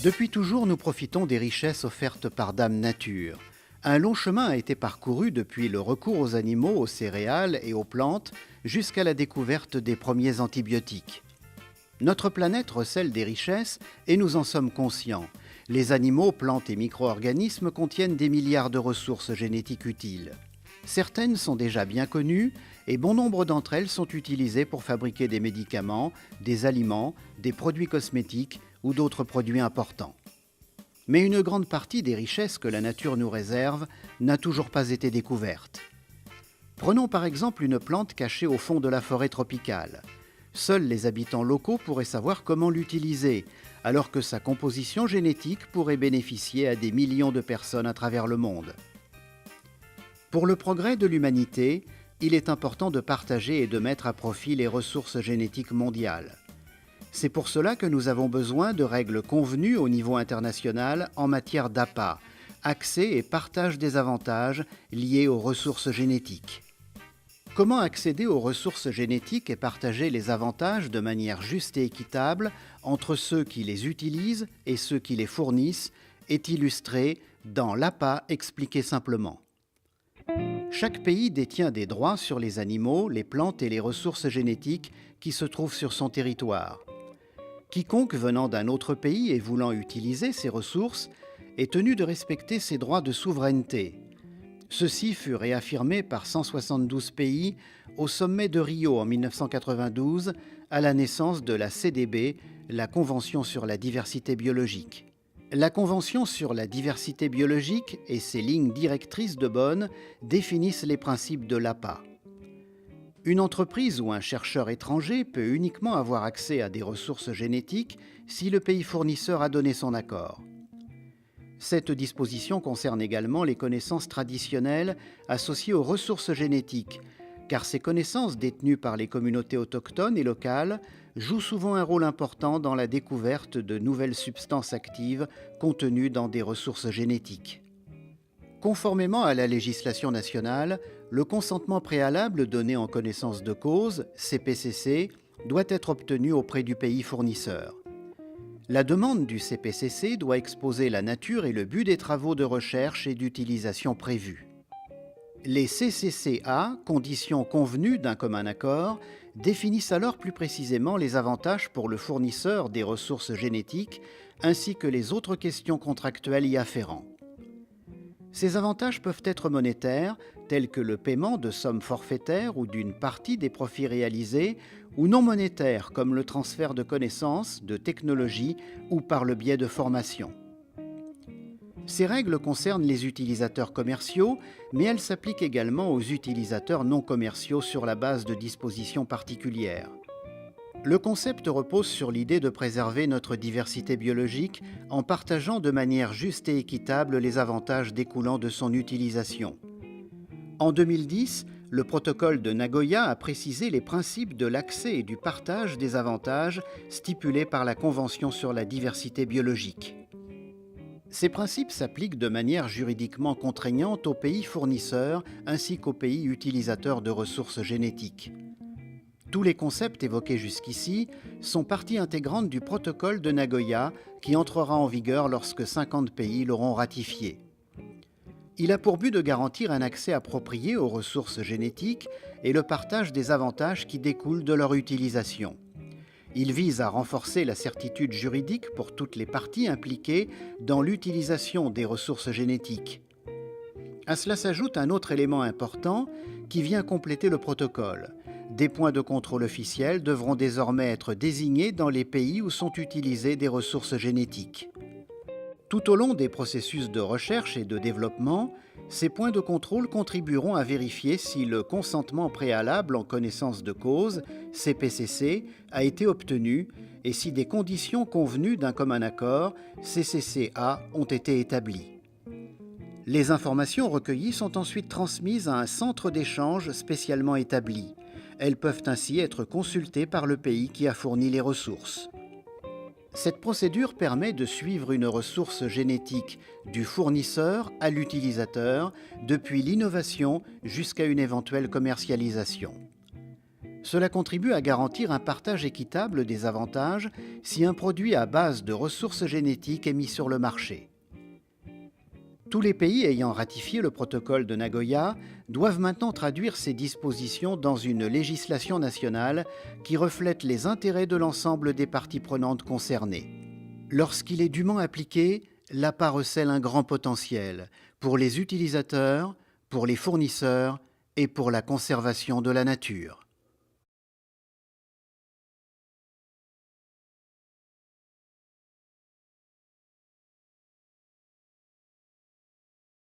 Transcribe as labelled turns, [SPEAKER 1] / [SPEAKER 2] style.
[SPEAKER 1] Depuis toujours, nous profitons des richesses offertes par Dame Nature. Un long chemin a été parcouru depuis le recours aux animaux, aux céréales et aux plantes, jusqu'à la découverte des premiers antibiotiques. Notre planète recèle des richesses et nous en sommes conscients. Les animaux, plantes et micro-organismes contiennent des milliards de ressources génétiques utiles. Certaines sont déjà bien connues et bon nombre d'entre elles sont utilisées pour fabriquer des médicaments, des aliments, des produits cosmétiques ou d'autres produits importants. Mais une grande partie des richesses que la nature nous réserve n'a toujours pas été découverte. Prenons par exemple une plante cachée au fond de la forêt tropicale. Seuls les habitants locaux pourraient savoir comment l'utiliser, alors que sa composition génétique pourrait bénéficier à des millions de personnes à travers le monde. Pour le progrès de l'humanité, il est important de partager et de mettre à profit les ressources génétiques mondiales. C'est pour cela que nous avons besoin de règles convenues au niveau international en matière d'APA, accès et partage des avantages liés aux ressources génétiques. Comment accéder aux ressources génétiques et partager les avantages de manière juste et équitable entre ceux qui les utilisent et ceux qui les fournissent est illustré dans l'APA expliqué simplement. Chaque pays détient des droits sur les animaux, les plantes et les ressources génétiques qui se trouvent sur son territoire. Quiconque venant d'un autre pays et voulant utiliser ces ressources est tenu de respecter ses droits de souveraineté. Ceci fut réaffirmé par 172 pays au sommet de Rio en 1992 à la naissance de la CDB, la Convention sur la diversité biologique. La Convention sur la diversité biologique et ses lignes directrices de Bonn définissent les principes de l'APA. Une entreprise ou un chercheur étranger peut uniquement avoir accès à des ressources génétiques si le pays fournisseur a donné son accord. Cette disposition concerne également les connaissances traditionnelles associées aux ressources génétiques, car ces connaissances détenues par les communautés autochtones et locales jouent souvent un rôle important dans la découverte de nouvelles substances actives contenues dans des ressources génétiques. Conformément à la législation nationale, le consentement préalable donné en connaissance de cause, CPCC, doit être obtenu auprès du pays fournisseur. La demande du CPCC doit exposer la nature et le but des travaux de recherche et d'utilisation prévus. Les CCCA, conditions convenues d'un commun accord, définissent alors plus précisément les avantages pour le fournisseur des ressources génétiques ainsi que les autres questions contractuelles y afférentes. Ces avantages peuvent être monétaires, tels que le paiement de sommes forfaitaires ou d'une partie des profits réalisés, ou non monétaires, comme le transfert de connaissances, de technologies ou par le biais de formations. Ces règles concernent les utilisateurs commerciaux, mais elles s'appliquent également aux utilisateurs non commerciaux sur la base de dispositions particulières. Le concept repose sur l'idée de préserver notre diversité biologique en partageant de manière juste et équitable les avantages découlant de son utilisation. En 2010, le protocole de Nagoya a précisé les principes de l'accès et du partage des avantages stipulés par la Convention sur la diversité biologique. Ces principes s'appliquent de manière juridiquement contraignante aux pays fournisseurs ainsi qu'aux pays utilisateurs de ressources génétiques. Tous les concepts évoqués jusqu'ici sont partie intégrante du protocole de Nagoya qui entrera en vigueur lorsque 50 pays l'auront ratifié. Il a pour but de garantir un accès approprié aux ressources génétiques et le partage des avantages qui découlent de leur utilisation. Il vise à renforcer la certitude juridique pour toutes les parties impliquées dans l'utilisation des ressources génétiques. À cela s'ajoute un autre élément important qui vient compléter le protocole. Des points de contrôle officiels devront désormais être désignés dans les pays où sont utilisées des ressources génétiques. Tout au long des processus de recherche et de développement, ces points de contrôle contribueront à vérifier si le consentement préalable en connaissance de cause, CPCC, a été obtenu et si des conditions convenues d'un commun accord, CCCA, ont été établies. Les informations recueillies sont ensuite transmises à un centre d'échange spécialement établi. Elles peuvent ainsi être consultées par le pays qui a fourni les ressources. Cette procédure permet de suivre une ressource génétique du fournisseur à l'utilisateur, depuis l'innovation jusqu'à une éventuelle commercialisation. Cela contribue à garantir un partage équitable des avantages si un produit à base de ressources génétiques est mis sur le marché. Tous les pays ayant ratifié le protocole de Nagoya doivent maintenant traduire ces dispositions dans une législation nationale qui reflète les intérêts de l'ensemble des parties prenantes concernées. Lorsqu'il est dûment appliqué, l'APA recèle un grand potentiel pour les utilisateurs, pour les fournisseurs et pour la conservation de la nature.